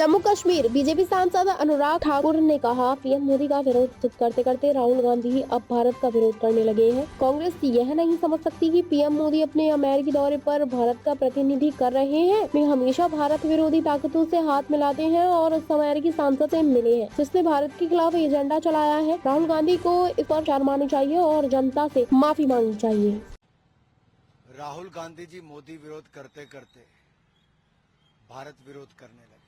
Jammu Kashmir BJP सांसद अनुराग ठाकुर ने कहा, पीएम मोदी का विरोध करते करते राहुल गांधी अब भारत का विरोध करने लगे हैं। कांग्रेस यह नहीं समझ सकती कि पीएम मोदी अपने अमेरिकी दौरे पर भारत का प्रतिनिधि कर रहे हैं। वे हमेशा भारत विरोधी ताकतों से हाथ मिलाते हैं और उस अमेरिकी सांसद से मिले हैं जिसने भारत के खिलाफ एजेंडा चलाया है। राहुल गांधी को इस पर शर्मानी चाहिए और जनता से माफी मांगनी चाहिए। राहुल गांधी जी मोदी विरोध करते करते भारत विरोध करने लगे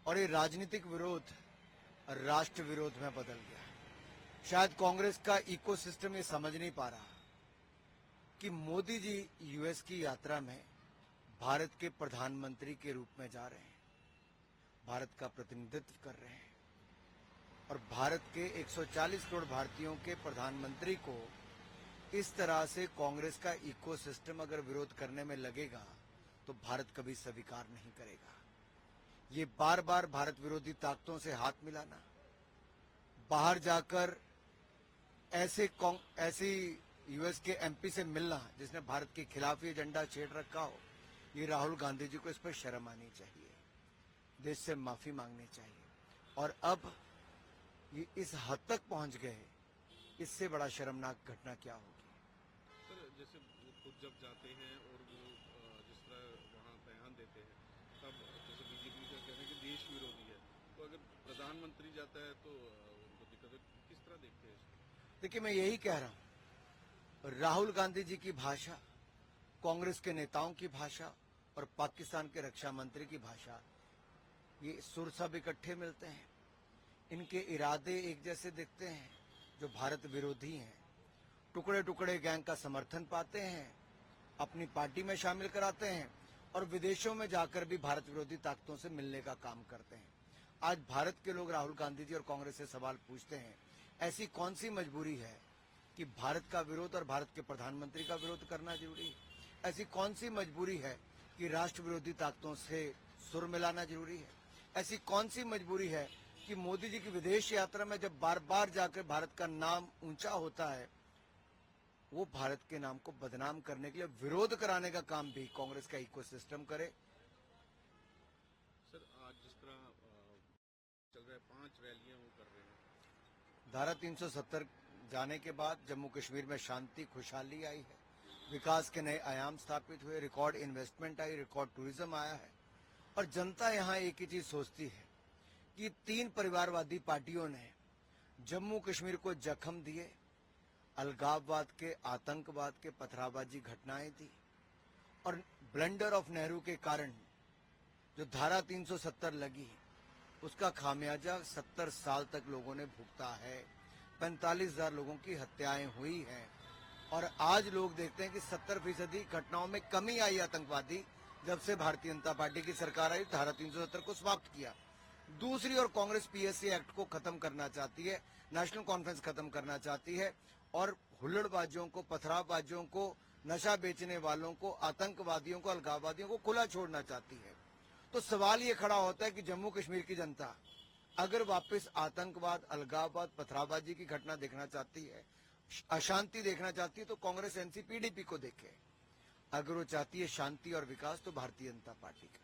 और ये राजनीतिक विरोध राष्ट्र विरोध में बदल गया। शायद कांग्रेस का इकोसिस्टम ये समझ नहीं पा रहा कि मोदी जी यूएस की यात्रा में भारत के प्रधानमंत्री के रूप में जा रहे हैं, भारत का प्रतिनिधित्व कर रहे हैं और भारत के 140 करोड़ भारतीयों के प्रधानमंत्री को इस तरह से कांग्रेस का इकोसिस्टम अगर विरोध करने में लगेगा तो भारत कभी स्वीकार नहीं करेगा। ये बार बार भारत विरोधी ताकतों से हाथ मिलाना, बाहर जाकर ऐसी यूएस के एमपी से मिलना जिसने भारत के खिलाफ ये एजेंडा छेड़ रखा हो, ये राहुल गांधी जी को इस पर शर्म आनी चाहिए, देश से माफी मांगनी चाहिए। और अब ये इस हद तक पहुंच गए, इससे बड़ा शर्मनाक घटना क्या होगी। सर, जैसे खुद जब जाते हैं और वो जिस तरह वहाँ बयान देते हैं, तब जैसे बीजेपी का कहना है कि देश विरोधी है, तो अगर प्रधानमंत्री जाता है तो उनको दिक्कत है। किस तरह देखते हैं इसको? देखिए, मैं यही कह रहा हूं, राहुल गांधी जी की भाषा, कांग्रेस के नेताओं की भाषा और पाकिस्तान के रक्षा मंत्री की भाषा, ये सुर सब इकट्ठे मिलते हैं। इनके इरादे एक जैसे दिखते हैं। जो भारत विरोधी हैं, टुकड़े टुकड़े गैंग का समर्थन पाते हैं, अपनी पार्टी में शामिल कराते हैं और विदेशों में जाकर भी भारत विरोधी ताकतों से मिलने का काम करते हैं। आज भारत के लोग राहुल गांधी जी और कांग्रेस से सवाल पूछते हैं, ऐसी कौन सी मजबूरी है कि भारत का विरोध और भारत के प्रधानमंत्री का विरोध करना जरूरी है? ऐसी कौन सी मजबूरी है कि राष्ट्र विरोधी ताकतों से सुर मिलाना जरूरी है? ऐसी कौन सी मजबूरी है कि मोदी जी की विदेश यात्रा में जब बार बार जाकर भारत का नाम ऊंचा होता है, वो भारत के नाम को बदनाम करने के लिए विरोध कराने का काम भी कांग्रेस का इकोसिस्टम करे। सर, आज जिस तरह चल रहा है, 5 रैलियां वो कर रहे हैं। धारा 370 जाने के बाद जम्मू कश्मीर में शांति खुशहाली आई है, विकास के नए आयाम स्थापित हुए, रिकॉर्ड इन्वेस्टमेंट आई, रिकॉर्ड टूरिज्म आया है और जनता यहाँ एक ही चीज सोचती है कि 3 परिवारवादी पार्टियों ने जम्मू कश्मीर को जख्म दिए, अलगाववाद के, आतंकवाद के, पथराबाजी घटनाएं दी और ब्लंडर ऑफ नेहरू के कारण जो धारा 370 लगी उसका खामियाजा 70 साल तक लोगों ने भुगता है। 45,000 लोगों की हत्याएं हुई हैं और आज लोग देखते हैं कि 70% घटनाओं में कमी आई आतंकवादी जब से भारतीय जनता पार्टी की सरकार आई, धारा 370 को समाप्त किया। दूसरी ओर कांग्रेस पीएससी एक्ट को खत्म करना चाहती है, नेशनल कॉन्फ्रेंस खत्म करना चाहती है और हुल्लड़बाजियों को, पथरावबाजियों को, नशा बेचने वालों को, आतंकवादियों को, अलगाववादियों को खुला छोड़ना चाहती है। तो सवाल ये खड़ा होता है कि जम्मू कश्मीर की जनता अगर वापस आतंकवाद, अलगाववाद, पथरावबाजी की घटना देखना चाहती है, अशांति देखना चाहती है, तो कांग्रेस एनसी पीडीपी को देखे। अगर वो चाहती है शांति और विकास तो भारतीय जनता पार्टी का